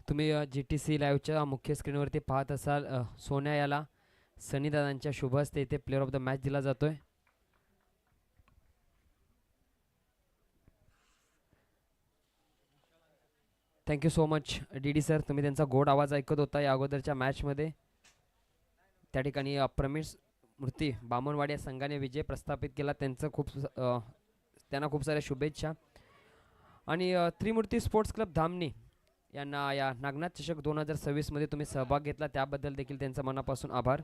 तुम्ही GTC लाईव्हच्या मुख्य स्क्रीनवरती पाहत असाल सोन्या याला सनी दादांच्या शुभ हस्ते इथे प्लेअर ऑफ द मॅच दिला जातोय. Thank you so much DD sir, तुम्ही त्यांचा गोड आवाज ऐकत होता या अगोदरच्या मॅचमध्ये. त्या ठिकाणी प्रमेश मूर्ती बामणवाडी या संघाने विजय प्रस्थापित केला. त्यांना खूप साऱ्या शुभेच्छा. आणि त्रिमूर्ती स्पोर्ट्स क्लब धामणी यांना या नागनाथ चषक 2026 मध्ये तुम्ही सहभाग घेतला त्याबद्दल देखील त्यांचा मनापासून आभार.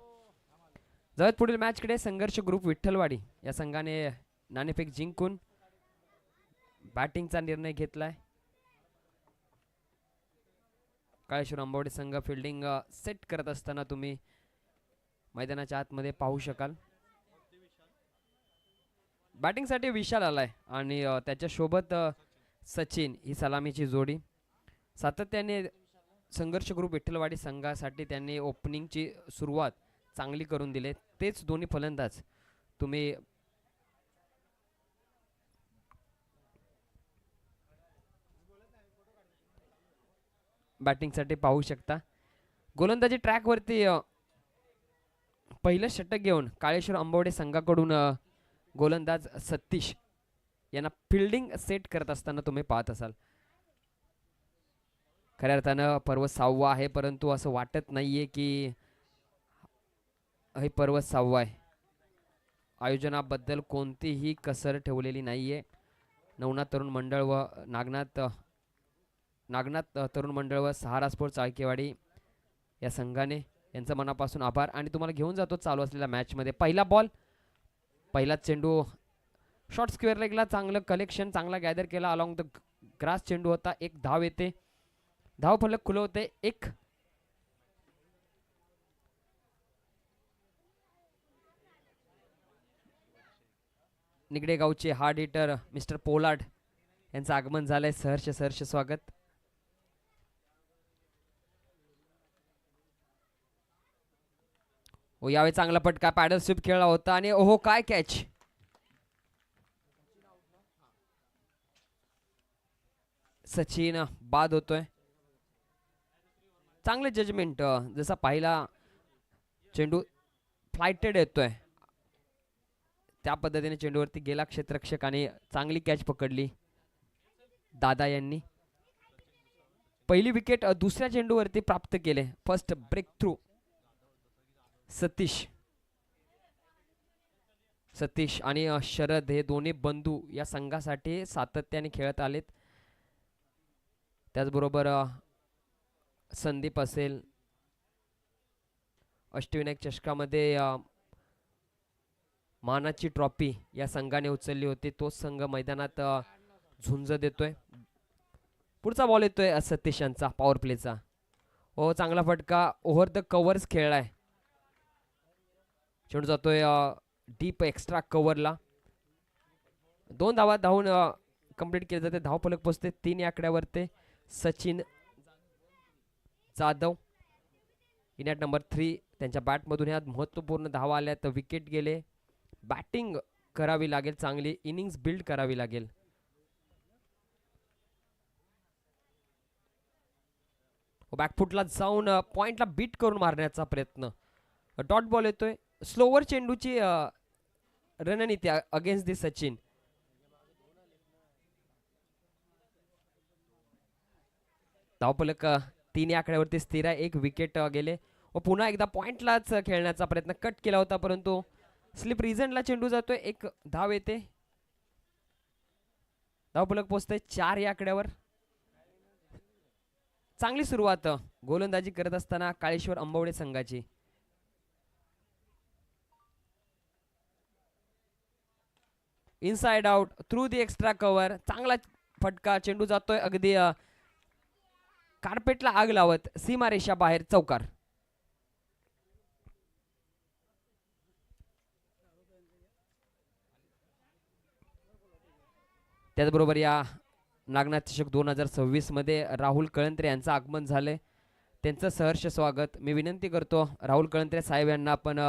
जाऊयात पुढील मॅचकडे. संघर्ष ग्रुप विठ्ठलवाडी या संघाने नाणेफेक जिंकून बॅटिंगचा निर्णय घेतलाय. काळेश्वर अंबवडे संघ फिल्डिंग सेट करत असताना तुम्ही मैदानाच्या आतमध्ये पाहू शकाल. बॅटिंगसाठी विशाल आलाय आणि त्याच्या सोबत सचिन ही सलामीची जोडी. सातत्याने संघर्ष ग्रुप विठ्ठलवाडी संघासाठी त्यांनी ओपनिंगची सुरुवात चांगली करून दिले. तेच दोन्ही फलंदाज तुम्ही बॅटिंगसाठी पाहू शकता. गोलंदाजी ट्रॅकवरती पहिलं षटक घेऊन काळेश्वर अंबवडे संघाकडून गोलंदाज सतीश यांना फिल्डिंग सेट करत असताना तुम्ही पाहत असाल. खऱ्या अर्थानं पर्व 6वा आहे, परंतु असं वाटत नाहीये की हे पर्व 6वा आहे. आयोजनाबद्दल कोणतीही कसर ठेवलेली नाहीये. नवनाथ तरुण मंडळ व नागनाथ तरुण मंडळ व सहारा स्पोर्ट्स चाळकेवाडी या संघाने यांचा मनापासून आभार. आणि तुम्हाला घेऊन जातो चालू असलेल्या मॅचमध्ये. पहिला बॉल, पहिला चेंडू शॉर्ट स्क्वेअर लेगला चांगलं कलेक्शन, चांगला गॅदर केला. अलॉंग द ग्रास चेंडू होता. एक धाव येते. धाव फलक खुलं होते. एक निगडे गावचे हार्ड हिटर मिस्टर पोलार्ड यांचं आगमन झालंय. सहर्ष स्वागत. ओ यावेळी चांगला फटका पॅडल स्वीप खेळला होता आणि ओहो काय कॅच. सचिन बाद होतोय. चांगले जजमेंट. जसा पहिला चेंडू फ्लायटेड येतोय त्या पद्धतीने चेंडूवरती गेला क्षेत्ररक्षक आणि चांगली कॅच पकडली दादा यांनी. पहिली विकेट दुसऱ्या चेंडूवरती प्राप्त केले. फर्स्ट ब्रेक थ्रू सतीश आणि शरद हे दोन्ही बंधू या संघासाठी सातत्याने खेळत आलेत. त्याचबरोबर संदीप असेल, अष्टविनायक चषकामध्ये मानाची ट्रॉफी या संघाने उचलली होती. तोच संघ मैदानात झुंज देतोय. पुढचा बॉल येतोय सतीश यांचा पॉवर प्लेचा. ओ चांगला फटका ओव्हर द कव्हर्स खेळलाय. चेंडू जातोय डीप एक्स्ट्रा कव्हरला. 2 धावा धावून कंप्लीट केले जाते. धाव फलक पोचते 3 या आकड्यावरती. Sachin Jadhav in at number 3 त्यांच्या बॅटमधून ह्या महत्त्वपूर्ण धावा आल्या तर विकेट गेले. बॅटिंग करावी लागेल, चांगली इनिंग्स बिल्ड करावी लागेल. बॅकफुटला जाऊन पॉइंटला बीट करून मारण्याचा प्रयत्न. डॉट बॉल येतोय. स्लोवर चेंडूची रणनीती अगेन्स्ट दी सचिन. धावफलक 3 या आकड्यावरती स्थिर आहे. 1 विकेट गेले व पुन्हा एकदा पॉइंटलाच खेळण्याचा प्रयत्न कट केला होता, परंतु स्लिप रिझनला चेंडू जातोय. 1 धाव येते. धावफलक पोचतोय 4 या आकड्यावर. चांगली सुरुवात गोलंदाजी करत असताना काळेश्वर अंबवडे संघाची. Inside out through the extra cover. चांगला फटका. चेंडू जातोय अगदी कार्पेटला आग लावत सीमारेषा बाहेर चौकार. त्याचबरोबर या नागनाथ चषक 2026 मध्ये राहुल कळंत्रे यांचं आगमन झालंय. त्यांचं सहर्ष स्वागत. मी विनंती करतो राहुल कळंत्रे साहेब यांना आपण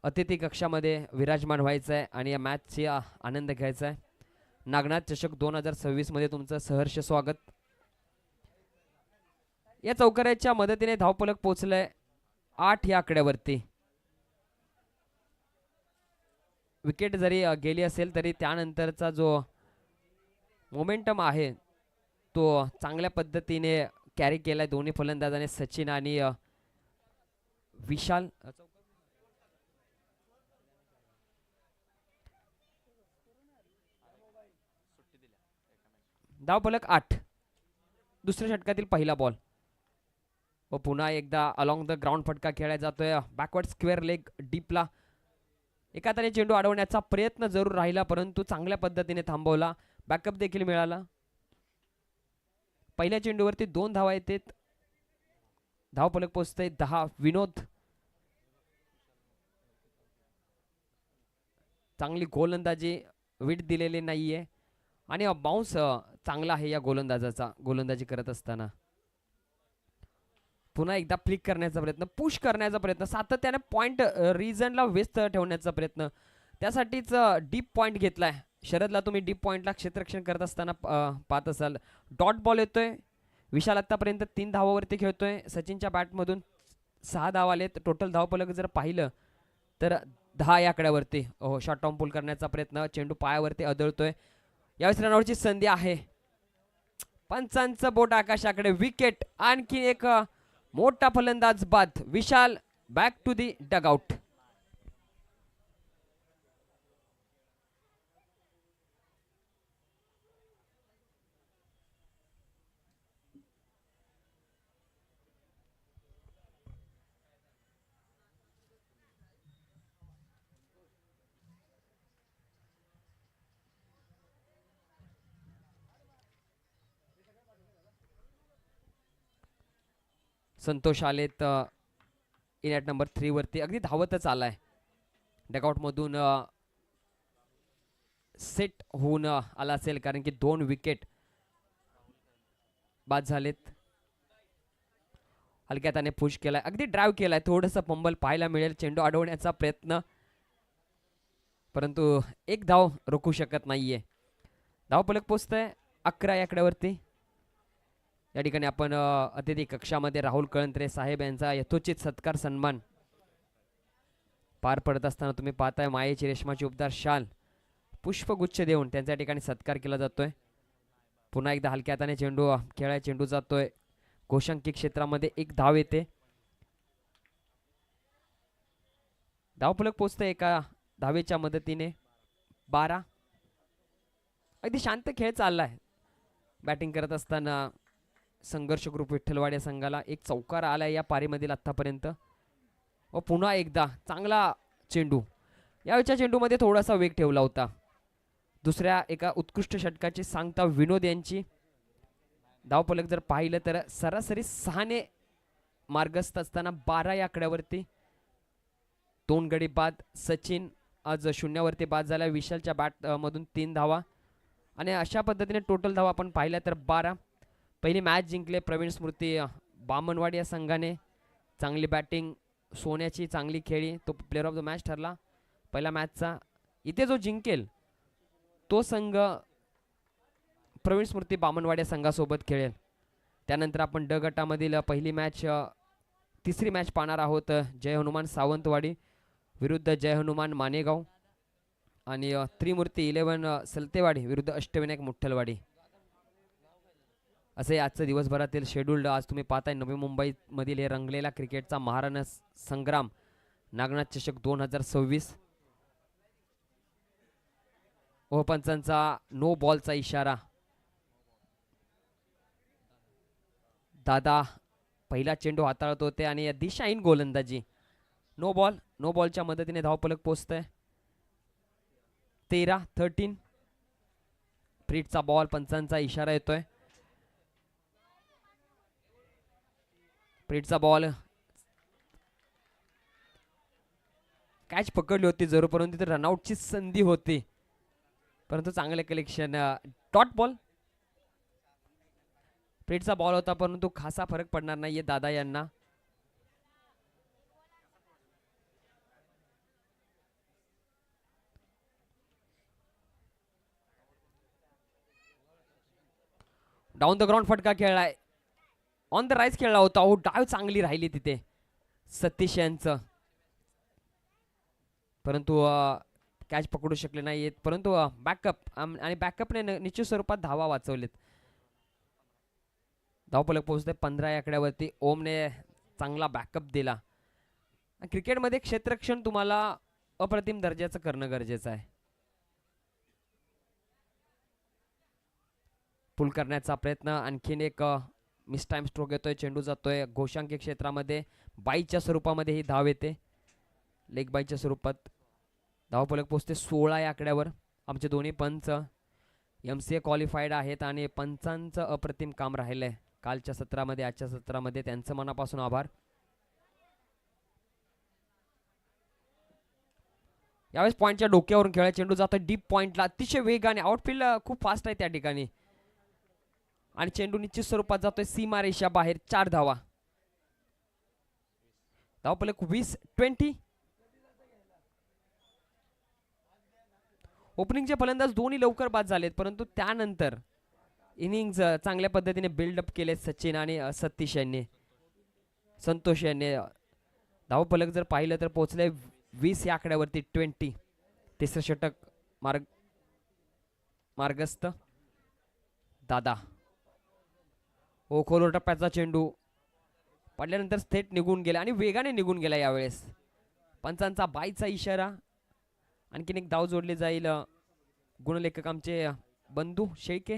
अतिथी कक्षामध्ये विराजमान व्हायचं आहे आणि या मॅचची आनंद घ्यायचा आहे. नागनाथ चषक 2026 मध्ये तुमचं सहर्ष स्वागत. या चौकाराच्या मदतीने धावफलक पोहोचलाय 8 या आकड्यावरती. विकेट जरी गेली असेल तरी त्यानंतरचा जो मोमेंटम आहे तो चांगल्या पद्धतीने कॅरी केलाय दोन्ही फलंदाजाने, सचिन आणि विशाल. धावफलक 8. दुसऱ्या षटकातील पहिला बॉल व पुन्हा एकदा अलॉंग द ग्राउंड फटका खेळला जातोय. बॅकवर्ड स्क्वेअर लेग डीपला एका हाताने चेंडू अडवण्याचा प्रयत्न जरूर राहिला परंतु चांगल्या पद्धतीने थांबवला. बॅकअप देखील मिळाला. पहिल्या चेंडूवरती 2 धावा येतात. धावफलक पोहोचतंय 10. विनोद चांगली गोलंदाजी, विट दिलेली नाहीये आणि बाउन्स चांगला आहे या गोलंदाजाचा गोलंदाजी करत असताना. पुन्हा एकदा फ्लिक करण्याचा प्रयत्न, पुश करण्याचा प्रयत्न, सातत्याने पॉइंट रिजनला व्यस्त ठेवण्याचा प्रयत्न, त्यासाठीच डीप पॉइंट घेतलाय. शरदला तुम्ही डीप पॉइंटला क्षेत्ररक्षण करत असताना पाहत असाल. डॉट बॉल येतोय. विशाल आतापर्यंत 3 धावावरती खेळतोय. सचिनच्या बॅटमधून 6 धावा आलेत. टोटल धावफलक जर पाहिलं तर 10 या आकड्यावरती. शॉर्ट टर्म पुल करण्याचा प्रयत्न, चेंडू पायावरती आदळतोय. यावेळेस रनआउटची संधी आहे. पंचांचं बोट आकाशाकडे. विकेट. आणखी एक मोठा फलंदाज बाद. Vishal back to the dugout. Santosh आलेत इन ॲट नंबर 3 वरती. अगदी धावतच आलाय. डगआउट मधून सेट होऊन आला असेल कारण की 2 विकेट बाद झालेत. हलक्या त्याने पुश केलाय, अगदी ड्राईव्ह केलाय. थोडंसं पंबल पाहायला मिळेल. चेंडू अडवण्याचा प्रयत्न परंतु एक धाव रोखू शकत नाहीये. धावफलक पोचतंय 11 या आकड्यावरती. या ठिकाणी आपण अतिथी कक्षामध्ये राहुल कळंत्रे साहेब यांचा यथोचित सत्कार सन्मान पार पडत असताना तुम्ही पाहताय. मायेची रेशमाची उबदार शाल, पुष्पगुच्छ देऊन त्यांच्या ठिकाणी सत्कार केला जातोय. पुन्हा एकदा हलक्या हाताने चेंडू खेळाय. चेंडू जातोय घोषांकी क्षेत्रामध्ये. 1 धाव येते. धावफलक पोचतंय एका धावेच्या मदतीने 12. अगदी शांत खेळ चाललाय. बॅटिंग करत असताना संघर्ष ग्रुप विठ्ठलवाडी संघाला एक चौकार आलाय या पारीमधील आतापर्यंत. व पुन्हा एकदा चांगला चेंडू. यावेळच्या चेंडूमध्ये थोडासा वेग ठेवला होता. दुसऱ्या एका उत्कृष्ट षटकाची सांगता विनोद यांची. धावफलक जर पाहिलं तर सरासरी 6 ने मार्गस्थ असताना 12 या आकड्यावरती. 2 गडी बाद. सचिन आज 0 वरती बाद झाला. विशालच्या बॅट मधून 3 धावा आणि अशा पद्धतीने टोटल धावा आपण पाहिल्या तर 12. पहिली मॅच जिंकले प्रवीण स्मृती बामणवाडी या संघाने. चांगली बॅटिंग, सोन्याची चांगली खेळी, तो प्लेअर ऑफ द मॅच ठरला पहिल्या मॅचचा. इथे जो जिंकेल तो संघ प्रवीण स्मृती बामणवाडी या संघासोबत खेळेल. त्यानंतर आपण ड गटामधील पहिली मॅच, तिसरी मॅच पाहणार आहोत. जय हनुमान सावंतवाडी विरुद्ध जय हनुमान मानेगाव आणि त्रिमूर्ती 11 सलतेवाडी विरुद्ध अष्टविनायक मुठ्ठलवाडी. असे आजचं दिवसभरातील शेड्यूल्ड. आज तुम्ही पाहताय नवी मुंबईमधील हे रंगलेला क्रिकेटचा महाराणा संग्राम नागनाथ चषक 2026. पंचांचा नो बॉलचा इशारा. दादा पहिला चेंडू हाताळत होते आणि दिशाहीन गोलंदाजी. No ball. नो बॉलच्या मदतीने धावफलक पोचतंय 13. फ्रीटचा बॉल. पंचांचा इशारा येतोय. फ्रीटचा बॉल. कॅच पकडली होती जरूर परंतु तिथे रनआउटची संधी होती परंतु चांगले कलेक्शन. Dot ball. फ्रीटचा बॉल होता परंतु खासा फरक पडणार नाहीये दादा यांना. डाऊन द ग्राउंड फटका खेळलाय. ऑन द राईज खेळला होता. हो, डाव चांगली राहिली तिथे सतीश यांचं, परंतु कॅच पकडू शकले नाहीत. परंतु बॅकअप आणि बॅकअपने निश्चित स्वरूपात धावा वाचवलेत. धावफलक पोहोचते 15 या आकड्यावरती. ओमने चांगला बॅकअप दिला. क्रिकेटमध्ये क्षेत्ररक्षण तुम्हाला अप्रतिम दर्जाचं करणं गरजेचं आहे. पुल करण्याचा प्रयत्न, आणखीन एक मिस टाइम स्ट्रोक येतोय. चेंडू जातोय घोषांकी क्षेत्रामध्ये. बाईच्या स्वरूपामध्ये ही धाव येते, लेग बाईच्या स्वरूपात. धावफलक पोहोचते 16 या आकड्यावर. आमचे दोन्ही पंच MCA क्वालिफाईड आहेत आणि पंचांचं अप्रतिम काम राहिलंय कालच्या सत्रामध्ये, आजच्या सत्रामध्ये. त्यांचं मनापासून आभार. यावेळेस पॉईंटच्या डोक्यावरून खेळा. चेंडू जातो डीप पॉईंटला अतिशय वेगाने. आउटफील्ड खूप फास्ट आहे त्या ठिकाणी आणि चेंडू निश्चित स्वरूपात जातोय सीमा रेषा बाहेर. 4 धावा. धावफलक 20-20. ओपनिंगचे फलंदाज दोन्ही लवकर बाद झालेत, परंतु त्यानंतर इनिंग्ज चांगल्या पद्धतीने बिल्डअप केले सचिन आणि सतीश यांनी, संतोष यांनी. धावफलक जर पाहिलं तर पोहोचले 20 या आकड्यावरती. 20. तिसरं षटक मार्गस्थ दादा. ओ, खोल टप्प्याचा चेंडू पडल्यानंतर थेट निघून गेला आणि वेगाने निघून गेला. यावेळेस पंचांचा बाईचा इशारा. आणखीन एक धाव जोडली जाईल. गुणलेखक आमचे बंधू Shelke,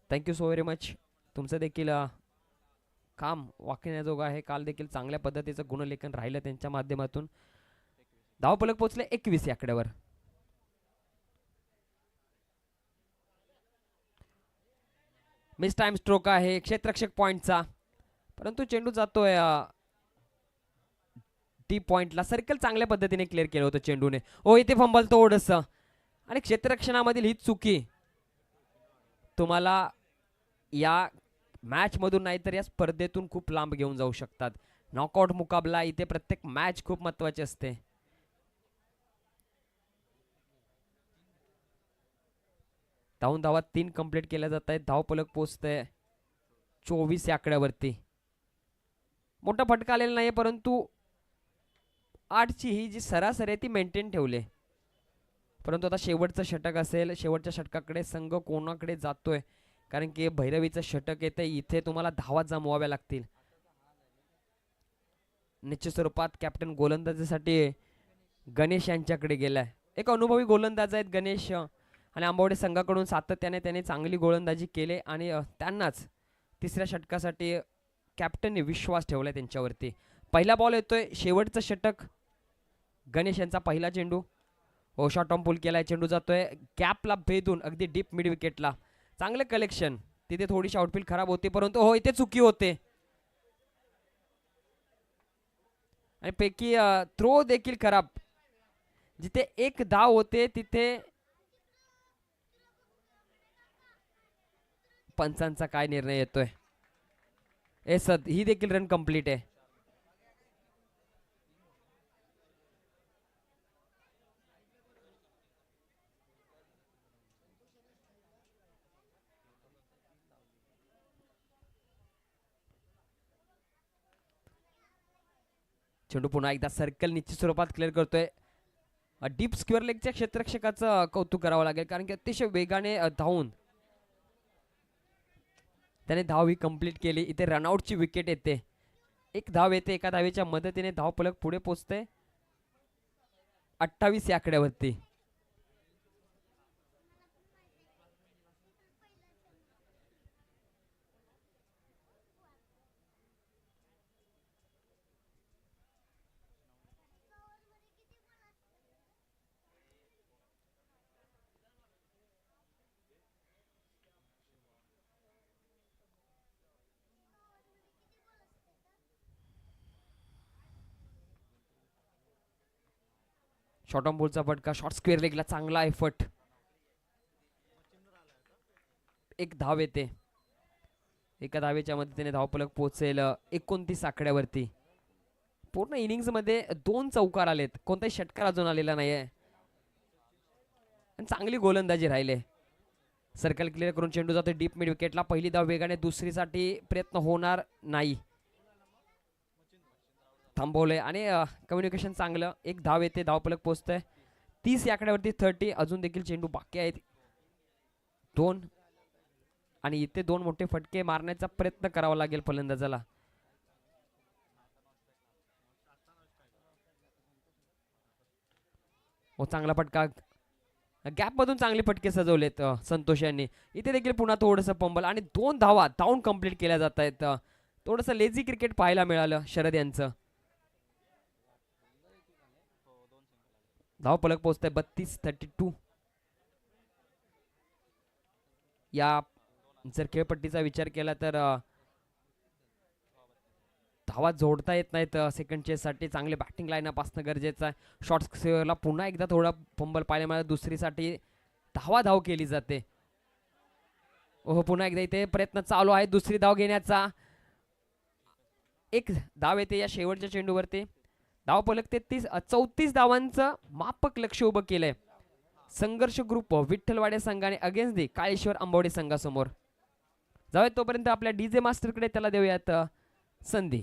thank you so very much. तुमचं देखील काम वाकण्याजोगं आहे. काल देखील चांगल्या पद्धतीचं गुणलेखन राहिलं त्यांच्या माध्यमातून. धावफलक पोहोचले 21 या आकड्यावर. मिस टाइम स्ट्रोक आहे क्षेत्ररक्षक पॉइंटचा, परंतु चेंडू जातोय टी पॉइंटला. सर्कल चांगल्या पद्धतीने क्लिअर केलं होतं चेंडूने. हो, इथे फंबल थोडस. आणि क्षेत्ररक्षणामधील ही चुकी तुम्हाला या मॅच मधून नाही तर या स्पर्धेतून खूप लांब घेऊन जाऊ शकतात. नॉकआउट मुकाबला इथे प्रत्येक मॅच खूप महत्वाची असते. धावून धावात 3 कंप्लीट केल्या जात आहेत. धावफलक पोहोचतंय 24 या आकड्यावरती. मोठा फटका आलेला नाही, परंतु 8ची ही जी सरासरी आहे ती मेंटेन ठेवले. परंतु आता शेवटचं षटक असेल. शेवटच्या षटकाकडे संघ कोणाकडे जातोय, कारण की भैरवीचं षटक येते. इथे तुम्हाला धावा जमवाव्या लागतील. निश्चित स्वरूपात कॅप्टन गोलंदाजीसाठी गणेश यांच्याकडे गेलाय. एक अनुभवी गोलंदाज आहेत गणेश आणि आंबवडे संघाकडून सातत्याने त्याने चांगली गोलंदाजी केले आणि त्यांनाच तिसऱ्या षटकासाठी कॅप्टनने विश्वास ठेवलाय त्यांच्यावरती. पहिला बॉल येतोय. शेवटचं षटक. गणेश यांचा पहिला चेंडू. हो, शॉर्ट ऑन पुल केलाय. चेंडू जातोय गॅपला भेदून अगदी डीप मिड विकेटला. चांगलं कलेक्शन. तिथे थोडीशी आउटफील्ड खराब होती, परंतु हो, इथे चुकी होते आणि पैकी थ्रो देखील खराब. जिथे एक धाव होते तिथे पंचांचा काय निर्णय येतोय. ही देखील रन कंप्लीट आहे. चेंडू पुन्हा एकदा सर्कल निश्चित स्वरूपात क्लिअर करतोय. डीप स्क्वेअर लेगच्या क्षेत्ररक्षकाचं कौतुक करावं लागेल, कारण की अतिशय वेगाने धावून त्याने धाव ही कंप्लीट केली. इथे रनआउटची विकेट येते. एक धाव येते. एका धावेच्या मदतीने धावफलक पुढे पोहोचते 28 या आकड्यावरती. शॉर्ट ऑन बॉलचा फटका. शॉर्ट स्क्वेअर लेगला चांगला एफर्ट. एक धाव येते. एका धावेच्या मदतीने धावफलक पोहोचेल 29 आकड्यावरती. पूर्ण इनिंग्स मध्ये 2 चौकार आलेत. कोणताही षटकार अजून आलेला नाहीये. चांगली गोलंदाजी राहिले. सर्कल क्लिअर करून चेंडू जातो डीप मिड विकेटला. पहिली धाव वेगाने, दुसरीसाठी प्रयत्न होणार नाही. थांबवलंय आणि कम्युनिकेशन चांगलं. एक धाव येते, धावफलक पोहोचतंय 30 या आकड्यावरती 30. अजून देखील चेंडू बाकी आहेत 2 आणि इथे 2 मोठे फटके मारण्याचा प्रयत्न करावा लागेल फलंदाजाला. हो, चांगला फटका. गॅप मधून चांगले फटके सजवलेत संतोष यांनी. इथे देखील पुन्हा थोडंसं पंबल आणि 2 धावा धावून कंप्लीट केल्या जात आहेत. थोडंसं लेझी क्रिकेट पाहायला मिळालं शरद यांचं. धाव फलक पोहोचतंय 32-32. या जर खेळपट्टीचा विचार केला तर धावा जोडता येत नाहीत सेकंड चेससाठी. चांगले बॅटिंग लाईनअप असणं गरजेचं आहे. शॉर्ट स्क्वेअरला पुन्हा एकदा थोडा फंबल पाहायला मिळाला. दुसरीसाठी धाव केली जाते. ओहो, पुन्हा एकदा इथे प्रयत्न चालू आहे दुसरी धाव घेण्याचा. एक धाव येते या शेवटच्या चेंडूवरती. धाव फलक 34 धावांचं मापक लक्ष उभं केलंय संघर्ष ग्रुप विठ्ठलवाडे संघाने अगेन्स्ट दी काळेश्वर आंबवडे संघासमोर. जाऊयात तोपर्यंत आपल्या डीजे मास्टरकडे, त्याला देऊयात संधी.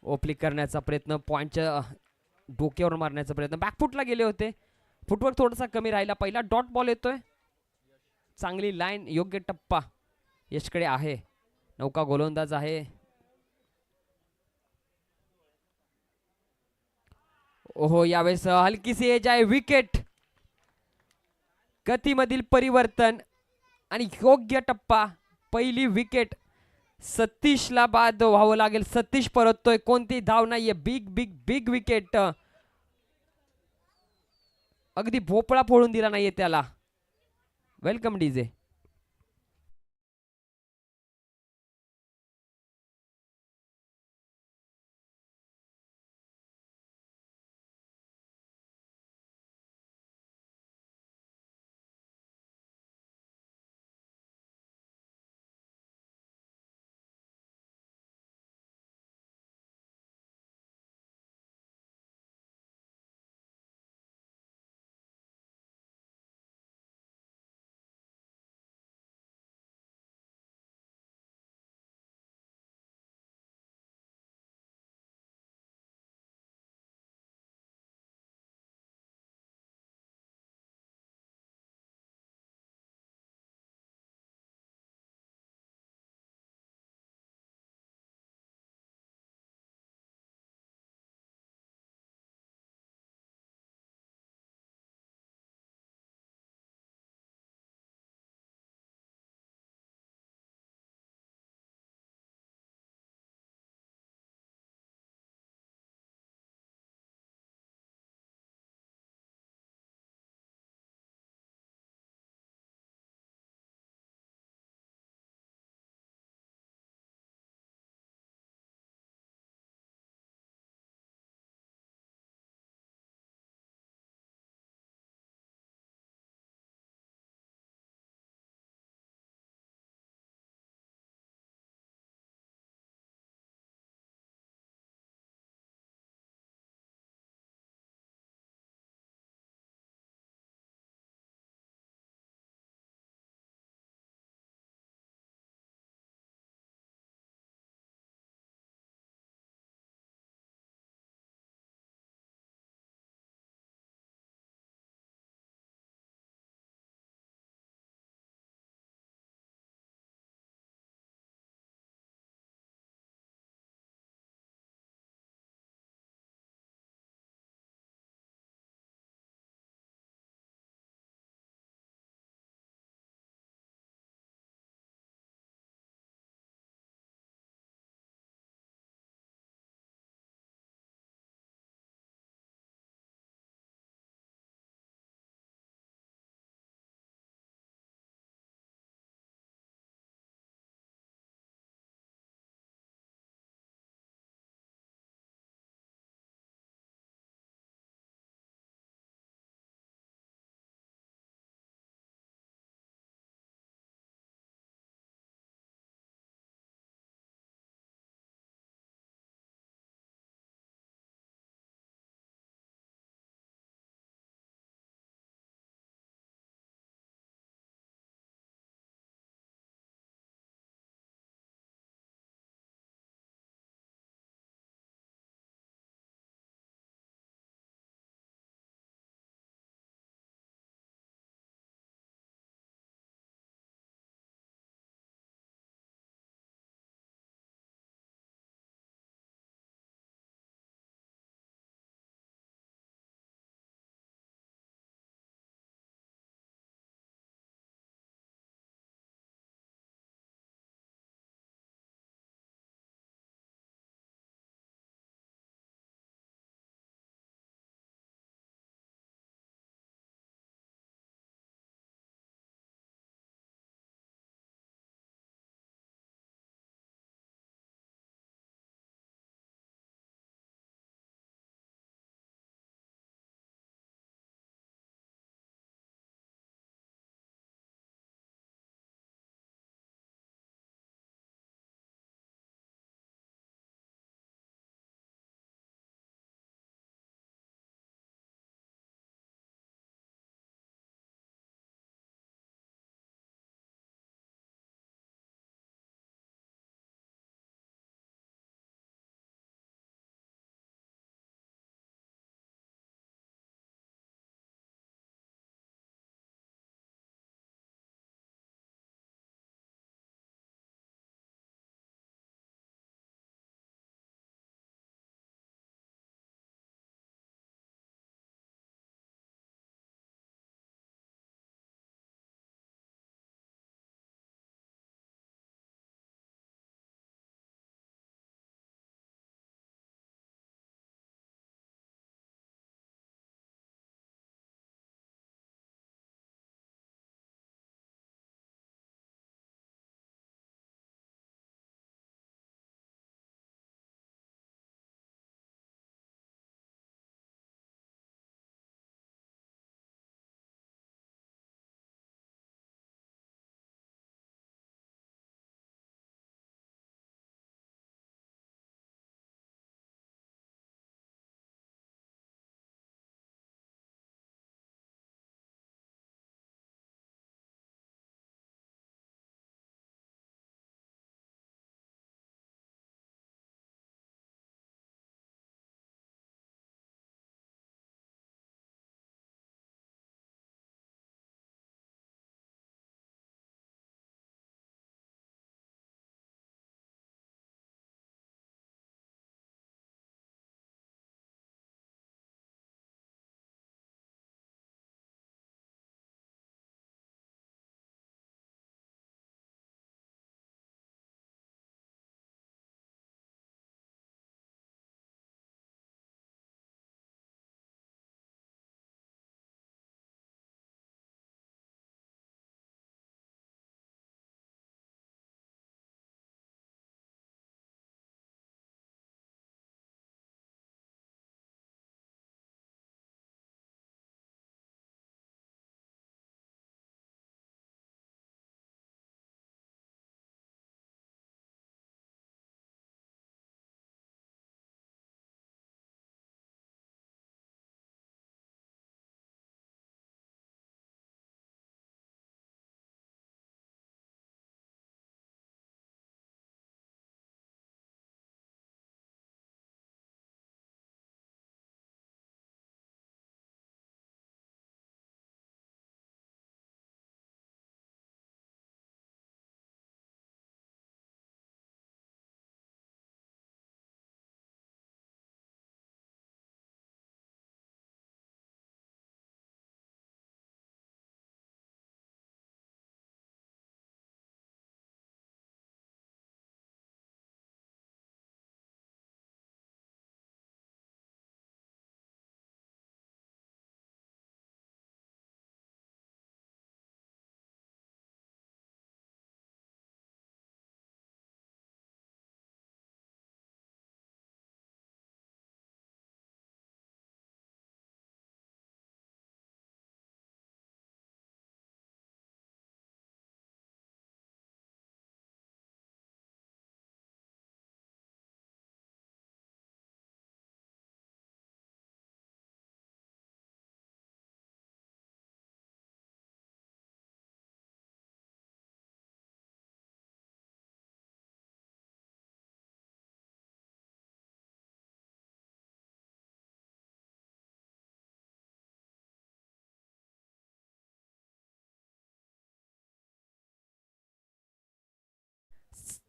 ओपली करण्याचा प्रयत्न, पॉईंटच्या डोक्यावर मारण्याचा प्रयत्न, बॅकफुटला गेले होते. फुटवर्क थोडासा कमी राहिला. पहिला डॉट बॉल येतोय. चांगली लाईन, योग्य टप्पा यशकडे आहे. नौका गोलंदाज आहे. ओहो, यावेळेस हलकीशी एज आहे. विकेट, गतीमधील परिवर्तन आणि योग्य टप्पा. पहिली विकेट. सतीशला बाद व्हावं लागेल. सतीश परततोय. कोणती धाव नाहीये. Big big big wicket. अगदी भोपळा फोडून दिला नाहीये त्याला. Welcome DJ.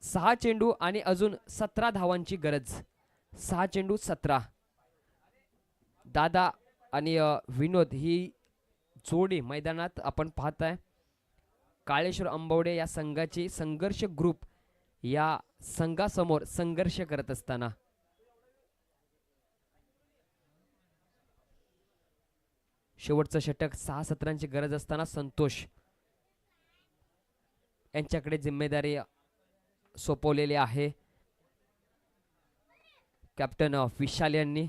6 चेंडू आणि अजून 17 धावांची गरज. 6 चेंडू 17. दादा आणि विनोद ही जोडी मैदानात आपण पाहताय. काळेश्वर अंबवडे या संघाची संघर्ष ग्रुप या संघासमोर संघर्ष करत असताना शेवटचं षटक 6 सत्रांची गरज असताना संतोष यांच्याकडे जिम्मेदारी सोपवलेली आहे कॅप्टन विशाल यांनी.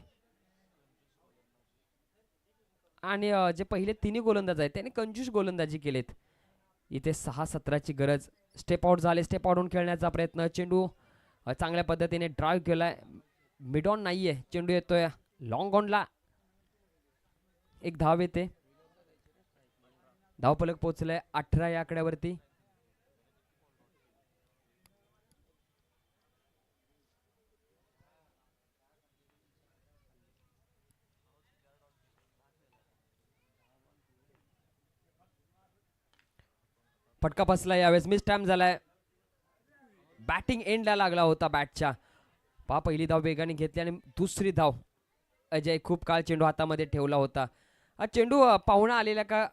आणि जे पहिले तिन्ही गोलंदाज आहेत त्यांनी कंजूस गोलंदाजी केलेत. इथे 6 सत्राची गरज. स्टेप आउट झाले. स्टेप आउटहून खेळण्याचा प्रयत्न. चेंडू चांगल्या पद्धतीने ड्राईव्ह केलाय. मिड ऑन नाहीये. चेंडू येतोय लॉंग ऑनला. एक धाव येते. धावफलक पोहोचलाय 18 या आकड्यावरती. फटका बसला यावेळेस. मिस टाइम झालाय. बॅटिंग एंडला लागला होता बॅटच्या. पहा पहिली धाव वेगाने घेतली आणि दुसरी धाव. अजय खूप काळ चेंडू हातामध्ये ठेवला होता. चेंडू पाहुणा आलेला का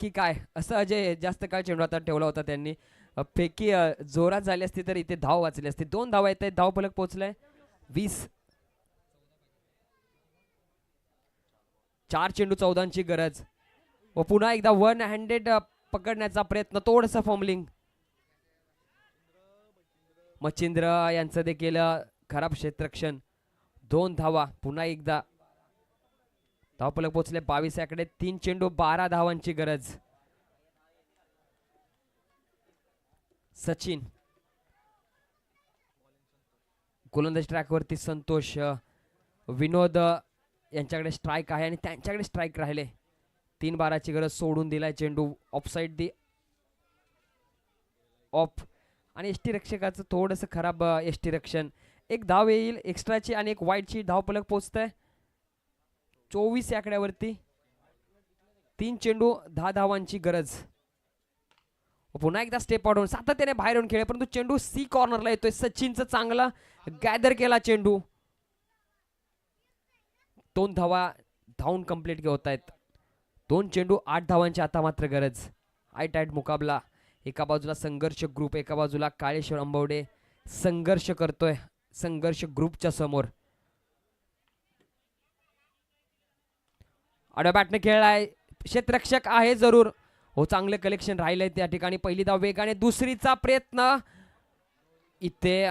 की काय असं अजय जास्त काळ चेंडू हातात ठेवला होता त्यांनी. फेकी जोरात झाली असती तर इथे धाव वाचली असती. 2 धावा येत आहेत. धाव फलक पोहोचलाय 20. 4 चेंडू 14ची गरज. व पुन्हा एकदा वन हँडेड पकडण्याचा प्रयत्न. थोडंसं फॉर्मलिंग. मच्छिंद्र यांचं देखील खराब क्षेत्ररक्षण. 2 धावा. पुन्हा एकदा धावफलक पोहोचले 22 याकडे. 3 चेंडू 12 धावांची गरज. सचिन गोलंदाज ट्रॅकवरती. संतोष विनोद यांच्याकडे स्ट्राईक आहे आणि त्यांच्याकडे स्ट्राईक राहिले. 3-12ची गरज. सोडून दिलाय चेंडू ऑफसाईड दी ऑफ. आणि एसटी रक्षकाचं थोडंसं खराब एसटी रक्षण. एक धाव येईल एक्स्ट्राची आणि एक वाईटची. धावफलक पोहोचत आहे 24 या आकड्यावरती. 3 चेंडू 10 धावांची गरज. पुन्हा एकदा स्टेप आउट. सातत्याने बाहेर येऊन खेळ परंतु चेंडू सी कॉर्नरला येतोय. सचिनचं चांगला गॅदर केला चेंडू. 2 धावा धावून कंप्लीट होत आहेत. 2 चेंडू 8 धावांची आता मात्र गरज. हाय टाईट मुकाबला. एका बाजूला संघर्ष ग्रुप, एका बाजूला काळेश्वर अंबवडे संघर्ष करतोय संघर्ष ग्रुपच्या समोर. आडव्या बॅटने खेळलाय. क्षेत्ररक्षक आहे जरूर. हो चांगले कलेक्शन राहिलंय त्या ठिकाणी. पहिली धाव वेगाने. दुसरीचा प्रयत्न. इथे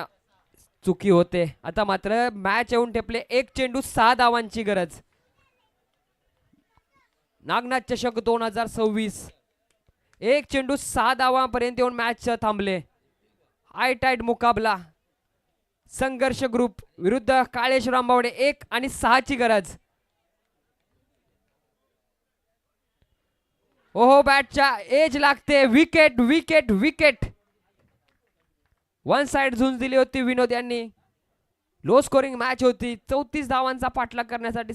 चुकी होते. आता मात्र मॅच येऊन ठेपले. 1 चेंडू 6 धावांची गरज. नागनाथ चषक 2026. 1 चेंडू 6 धावांपर्यंत येऊन मॅच थांबले. हाय टाईट मुकाबला. संघर्ष ग्रुप विरुद्ध काळेश्वर अंबवडे. 1 आणि 6ची गरज. ओहो बॅटच्या एज लागते. Wicket wicket wicket. 1 साइड झुंज दिली होती विनोद यांनी. लो स्कोरिंग मॅच होती. 34 धावांचा पाठलाग करण्यासाठी